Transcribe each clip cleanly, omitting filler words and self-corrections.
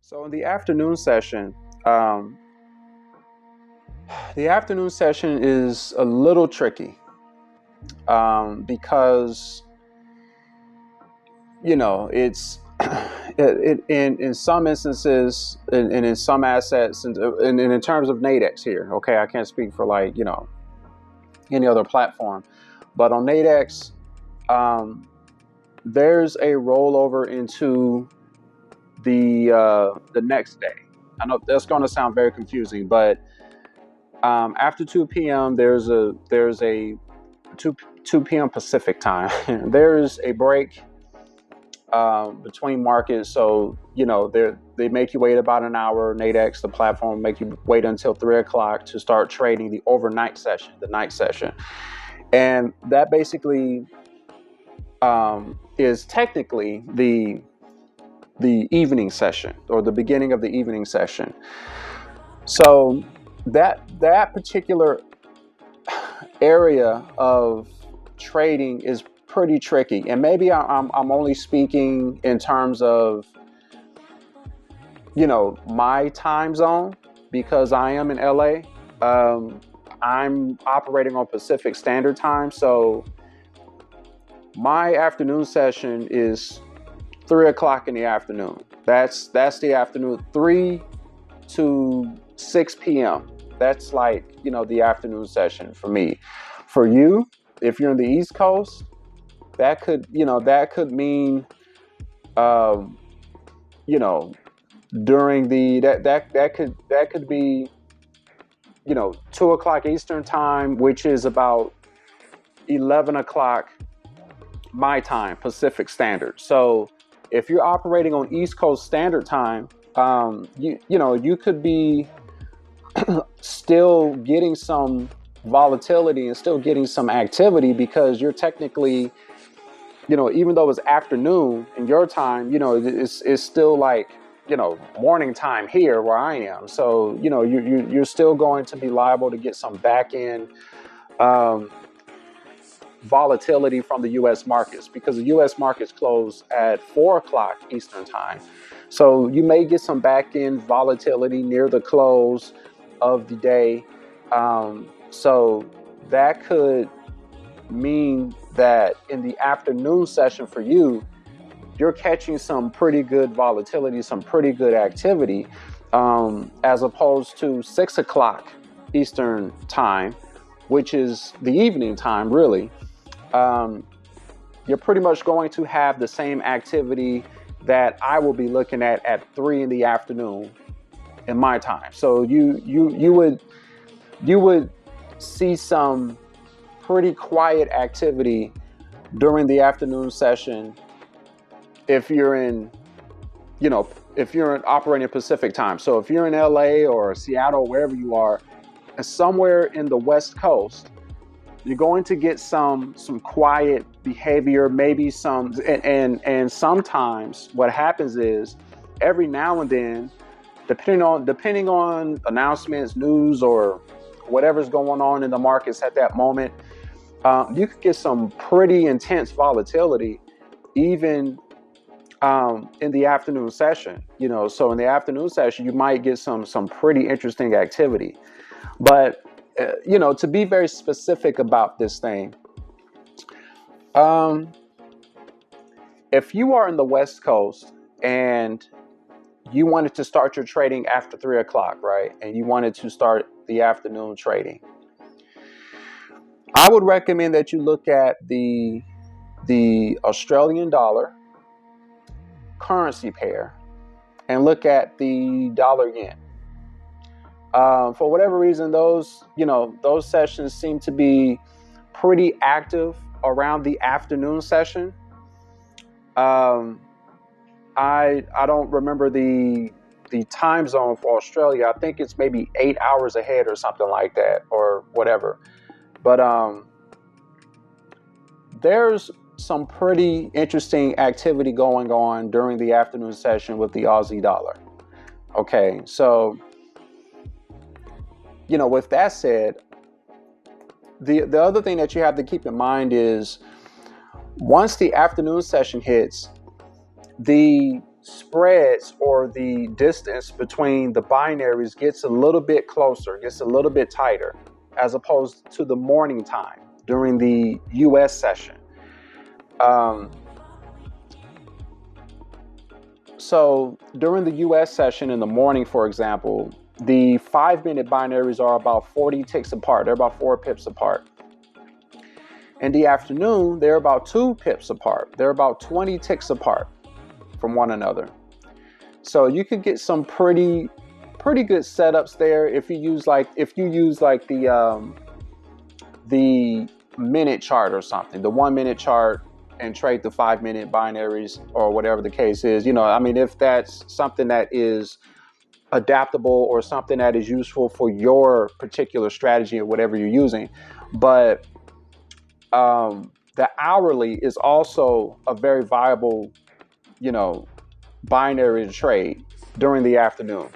So in um, the afternoon session is a little tricky because it's in some instances and in some assets and in terms of Nadex here. Okay, I can't speak for any other platform, but on Nadex, there's a rollover into the next day. I know that's going to sound very confusing, but after 2 p.m. there's a 2 p.m. Pacific time. There's a break between markets, so they make you wait about an hour. Nadex, the platform, make you wait until 3 o'clock to start trading the overnight session, the night session, and that basically is technically the evening session or the beginning of the evening session. So that particular area of trading is pretty tricky, and maybe I'm only speaking in terms of my time zone because I am in LA. I'm operating on Pacific Standard Time, so my afternoon session is 3 o'clock in the afternoon. That's the afternoon, 3 to 6 p.m. That's the afternoon session for me. For you, if you're in the East Coast, that could mean, during that could be, 2 o'clock Eastern time, which is about 11 o'clock my time, Pacific Standard. So if you're operating on East Coast Standard Time, you could be still getting some volatility and still getting some activity because you're technically, even though it's afternoon in your time, it's still morning time here where I am. So, you're still going to be liable to get some back end volatility from the U.S. markets because the U.S. markets close at 4 o'clock Eastern time. So you may get some back end volatility near the close of the day. So that could mean that in the afternoon session for you, you're catching some pretty good volatility, some pretty good activity, as opposed to 6 o'clock Eastern time, which is the evening time, really. You're pretty much going to have the same activity that I will be looking at 3 in the afternoon in my time. So you would see some pretty quiet activity during the afternoon session if you're operating Pacific time. So if you're in LA or Seattle, wherever you are, and somewhere in the West Coast, you're going to get some quiet behavior, maybe some, and sometimes what happens is every now and then, depending on announcements, news, or whatever's going on in the markets at that moment, you could get some pretty intense volatility, even in the afternoon session. So in the afternoon session, you might get some pretty interesting activity, but to be very specific about this thing, if you are in the West Coast and you wanted to start your trading after 3 o'clock, right? And you wanted to start the afternoon trading, I would recommend that you look at the Australian dollar currency pair and look at the dollar yen. For whatever reason, those sessions seem to be pretty active around the afternoon session. I don't remember the time zone for Australia. I think it's maybe 8 hours ahead or something like that, or whatever. But there's some pretty interesting activity going on during the afternoon session with the Aussie dollar. Okay, so with that said, the other thing that you have to keep in mind is once the afternoon session hits, the spreads or the distance between the binaries gets a little bit closer, gets a little bit tighter, as opposed to the morning time during the US session. So during the US session in the morning, for example, the 5-minute binaries are about 40 ticks apart. They're about 4 pips apart. In the afternoon, they're about 2 pips apart. They're about 20 ticks apart from one another. So you could get some pretty good setups there if you use like the minute chart or something, the 1-minute chart, and trade the 5-minute binaries or whatever the case is. I mean, if that's something that is adaptable or something that is useful for your particular strategy or whatever you're using. But the hourly is also a very viable, binary to trade during the afternoon,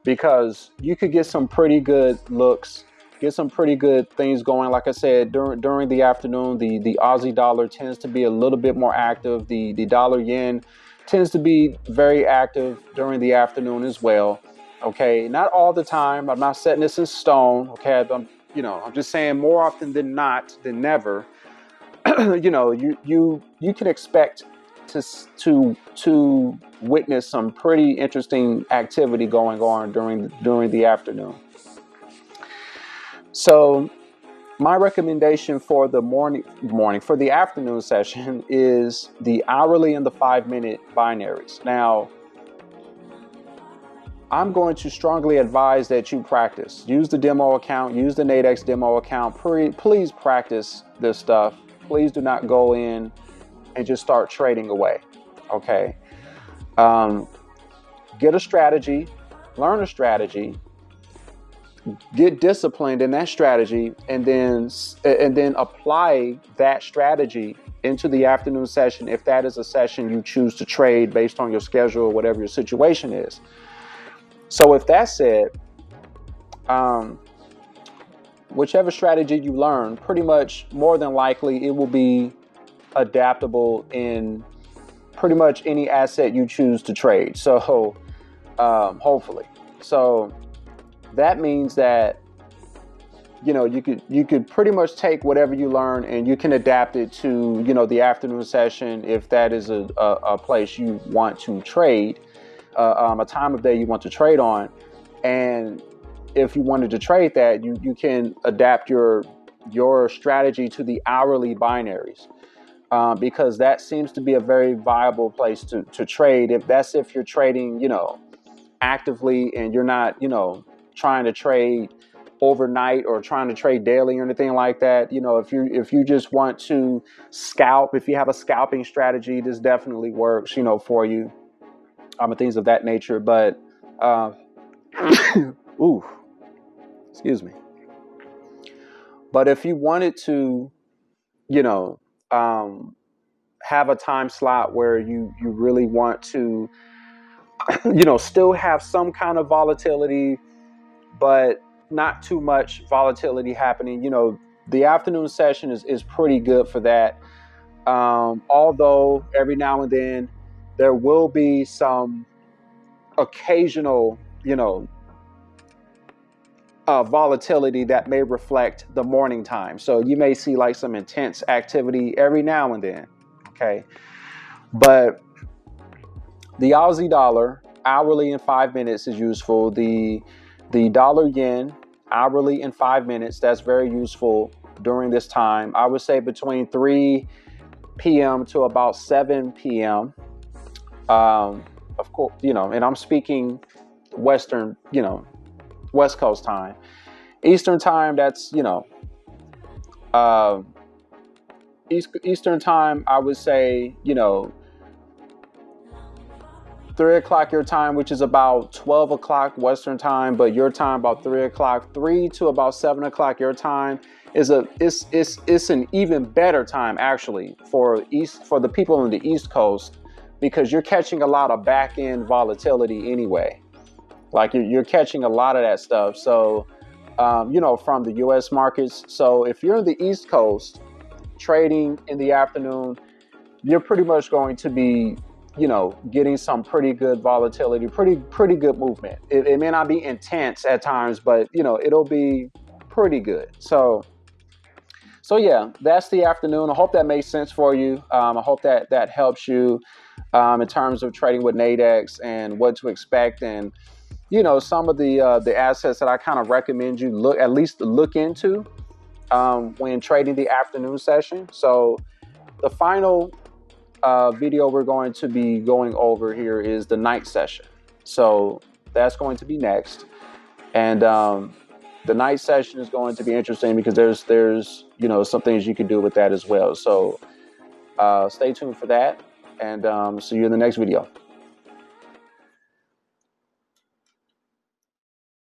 because you could get some pretty good looks, get some pretty good things going. Like I said, during the afternoon, the Aussie dollar tends to be a little bit more active. The dollar yen tends to be very active during the afternoon as well. Okay, not all the time. I'm not setting this in stone. Okay, I'm just saying more often than not, than never. You can expect to witness some pretty interesting activity going on during the afternoon. So my recommendation for the morning for the afternoon session is the hourly and the 5-minute binaries. Now, I'm going to strongly advise that you practice. Use the demo account, use the Nadex demo account. Please practice this stuff. Please do not go in and just start trading away. Okay. Get a strategy, learn a strategy, get disciplined in that strategy, and then apply that strategy into the afternoon session if that is a session you choose to trade based on your schedule or whatever your situation is. So with that said, whichever strategy you learn, pretty much more than likely it will be adaptable in pretty much any asset you choose to trade. So hopefully. So that means that you could pretty much take whatever you learn and you can adapt it to the afternoon session if that is a place you want to trade, a time of day you want to trade on. And if you wanted to trade that, you can adapt your strategy to the hourly binaries, because that seems to be a very viable place to trade. If you're trading actively and you're not trying to trade overnight or trying to trade daily or anything like that. If you just want to scalp, if you have a scalping strategy, this definitely works for you, and things of that nature. But ooh, excuse me. But if you wanted to have a time slot where you really want to still have some kind of volatility, but not too much volatility happening, the afternoon session is pretty good for that. Although every now and then there will be some occasional volatility that may reflect the morning time. So you may see like some intense activity every now and then. Okay. But the Aussie dollar hourly in 5 minutes is useful. The dollar yen hourly in 5 minutes, that's very useful during this time. I would say between 3 p.m. to about 7 p.m. Of course, and I'm speaking Western, West Coast time. Eastern time, that's, Eastern time, I would say, 3 o'clock your time, which is about 12 o'clock Western time, but your time about 3 o'clock. 3 to about 7 o'clock your time is an even better time actually for the people on the East Coast, because you're catching a lot of back end volatility anyway. Like you're catching a lot of that stuff. So from the US markets. So if you're in the East Coast trading in the afternoon, you're pretty much going to be getting some pretty good volatility, pretty good movement. It may not be intense at times, but it'll be pretty good. So yeah, that's the afternoon. I hope that makes sense for you. I hope that helps you in terms of trading with Nadex and what to expect, and some of the assets that I kind of recommend you at least look into when trading the afternoon session. So the final video we're going to be going over here is the night session. So that's going to be next, and the night session is going to be interesting because there's some things you can do with that as well. So stay tuned for that, and see you in the next video.